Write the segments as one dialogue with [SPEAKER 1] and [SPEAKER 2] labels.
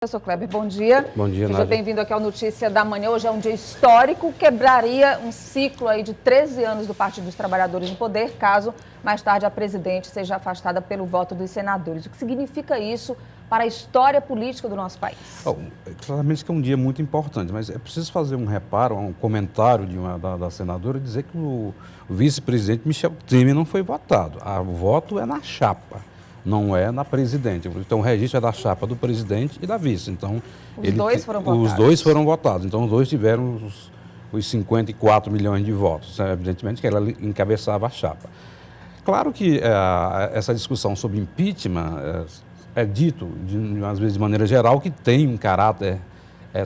[SPEAKER 1] Professor Kleber, bom dia.
[SPEAKER 2] Bom dia,
[SPEAKER 1] Seja bem-vindo aqui ao Notícia da Manhã. Hoje é um dia histórico, quebraria um ciclo aí de 13 anos do Partido dos Trabalhadores no poder, caso mais tarde a presidente seja afastada pelo voto dos senadores. O que significa isso para a história política do nosso país?
[SPEAKER 2] Claramente que é um dia muito importante, mas é preciso fazer um reparo, um comentário da senadora, dizer que o vice-presidente Michel Temer não foi votado. O voto é na chapa. Não é na presidente. Então, o registro é da chapa do presidente e da vice. Então,
[SPEAKER 1] os dois foram votados.
[SPEAKER 2] Os dois foram votados. Então, os dois tiveram os 54 milhões de votos. Evidentemente que ela encabeçava a chapa. Claro que essa discussão sobre impeachment é dito, às vezes de maneira geral, que tem um caráter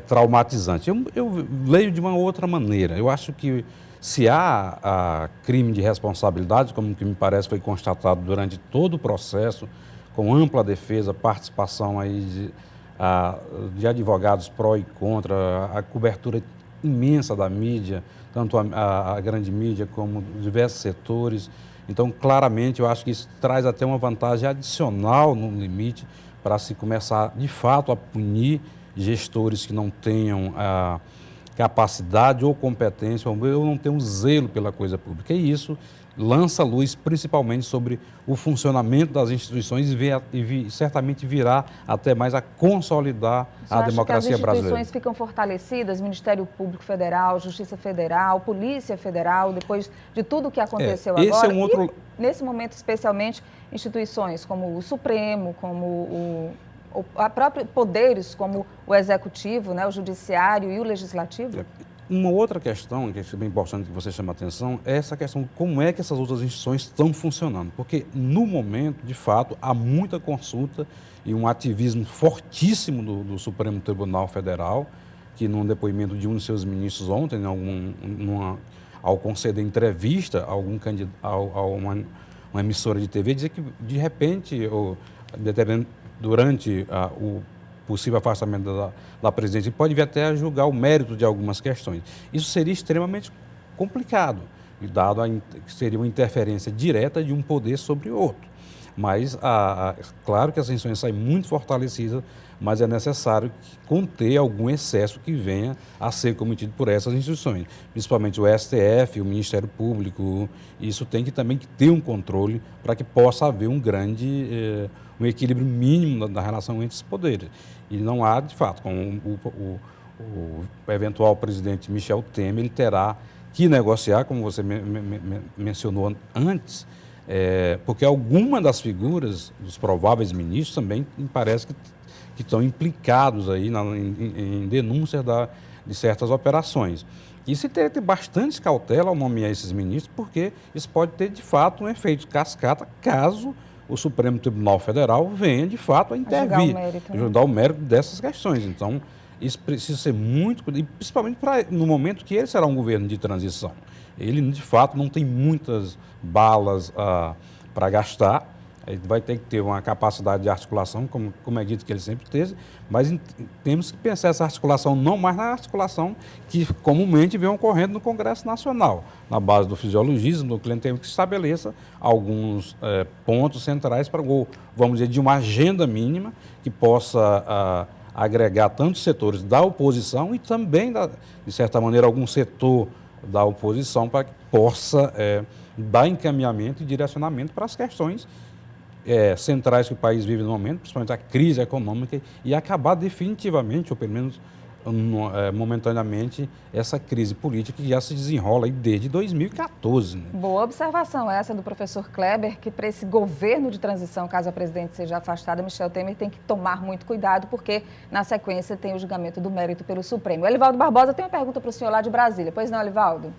[SPEAKER 2] traumatizante. Eu leio de uma outra maneira. Eu acho que se há crime de responsabilidade, como que me parece foi constatado durante todo o processo, com ampla defesa, participação aí de advogados pró e contra, a cobertura imensa da mídia, tanto a grande mídia como diversos setores. Então, claramente, eu acho que isso traz até uma vantagem adicional no limite para se começar, de fato, a punir gestores que não tenham capacidade ou competência, ou não ter um zelo pela coisa pública. E isso lança luz principalmente sobre o funcionamento das instituições e certamente virá até mais a consolidar a democracia brasileira.
[SPEAKER 1] As instituições ficam fortalecidas, Ministério Público Federal, Justiça Federal, Polícia Federal, depois de tudo o que aconteceu agora?
[SPEAKER 2] Esse é um outro...
[SPEAKER 1] E, nesse momento, especialmente, instituições como o Supremo, como poderes como o Executivo, né, o Judiciário e o Legislativo?
[SPEAKER 2] Uma outra questão, que é bem importante que você chame a atenção, é essa questão de como é que essas outras instituições estão funcionando. Porque, no momento, de fato, há muita consulta e um ativismo fortíssimo do Supremo Tribunal Federal, que, num depoimento de um de seus ministros ontem, ao conceder entrevista a uma emissora de TV, dizer que, de repente, durante o possível afastamento da presidente, pode vir até a julgar o mérito de algumas questões. Isso seria extremamente complicado, dado que seria uma interferência direta de um poder sobre o outro. Mas, claro que as instituições saem muito fortalecidas, mas é necessário conter algum excesso que venha a ser cometido por essas instituições, principalmente o STF, o Ministério Público. Isso tem que também ter um controle para que possa haver um equilíbrio mínimo da relação entre esses poderes. E não há, de fato, com o eventual presidente Michel Temer, ele terá que negociar, como você mencionou antes, porque alguma das figuras dos prováveis ministros também me parece que estão implicados aí em denúncias de certas operações. E se ter bastante cautela ao nomear esses ministros, porque isso pode ter, de fato, um efeito cascata, caso o Supremo Tribunal Federal venha, de fato, a intervir, ajudar o mérito dessas questões. Então, isso precisa ser muito, e principalmente no momento que ele será um governo de transição. Ele, de fato, não tem muitas balas para gastar. Ele vai ter que ter uma capacidade de articulação, como é dito que ele sempre teve, mas temos que pensar essa articulação não mais na articulação que comumente vem ocorrendo no Congresso Nacional, na base do fisiologismo, do clientelismo, que estabeleça alguns pontos centrais para, vamos dizer, de uma agenda mínima que possa agregar tantos setores da oposição e também, de certa maneira, algum setor da oposição para que possa dar encaminhamento e direcionamento para as questões centrais que o país vive no momento, principalmente a crise econômica, e acabar definitivamente, ou pelo menos momentaneamente, essa crise política que já se desenrola aí desde 2014. Né?
[SPEAKER 1] Boa observação essa do professor Kleber, que para esse governo de transição, caso a presidente seja afastada, Michel Temer tem que tomar muito cuidado, porque na sequência tem o julgamento do mérito pelo Supremo. O Elivaldo Barbosa tem uma pergunta para o senhor lá de Brasília. Pois não, Elivaldo?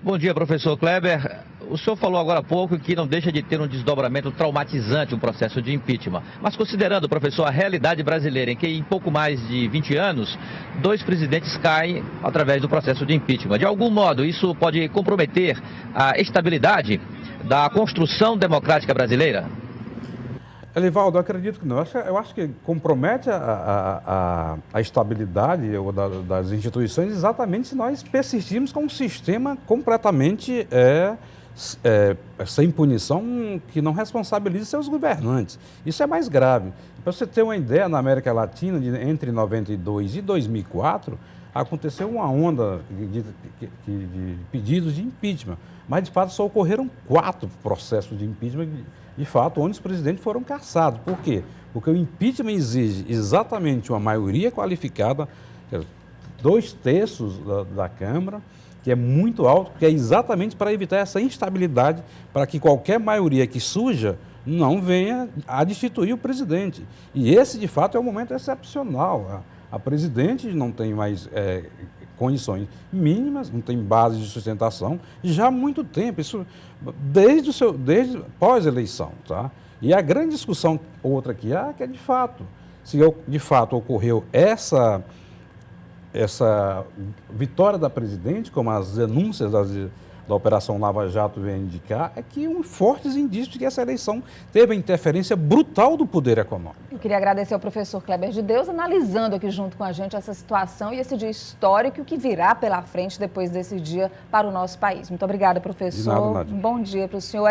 [SPEAKER 3] Bom dia, professor Kleber. O senhor falou agora há pouco que não deixa de ter um desdobramento traumatizante, um processo de impeachment. Mas considerando, professor, a realidade brasileira, em que em pouco mais de 20 anos, 2 presidentes caem através do processo de impeachment. De algum modo, isso pode comprometer a estabilidade da construção democrática brasileira?
[SPEAKER 2] Elivaldo, eu acredito que não. Eu acho que compromete a estabilidade das instituições exatamente se nós persistirmos com um sistema completamente sem punição que não responsabilize seus governantes. Isso é mais grave. Para você ter uma ideia, na América Latina, entre 92 e 2004, aconteceu uma onda de pedidos de impeachment, mas de fato só ocorreram 4 processos de impeachment, de fato, onde os presidentes foram cassados. Por quê? Porque o impeachment exige exatamente uma maioria qualificada, 2/3 da Câmara, que é muito alto, que é exatamente para evitar essa instabilidade, para que qualquer maioria que surja não venha a destituir o presidente. E esse, de fato, é um momento excepcional. A presidente não tem mais condições mínimas, não tem base de sustentação, já há muito tempo, isso desde pós-eleição. Tá? E a grande discussão, outra que há, que é de fato, se de fato ocorreu essa vitória da presidente, como as denúncias da Operação Lava Jato vêm indicar, é que fortes indícios de que essa eleição teve a interferência brutal do poder econômico.
[SPEAKER 1] Eu queria agradecer ao professor Kleber de Deus, analisando aqui junto com a gente essa situação e esse dia histórico, o que virá pela frente depois desse dia para o nosso país. Muito obrigada, professor.
[SPEAKER 2] De nada, Nádia.
[SPEAKER 1] Um bom dia para o senhor.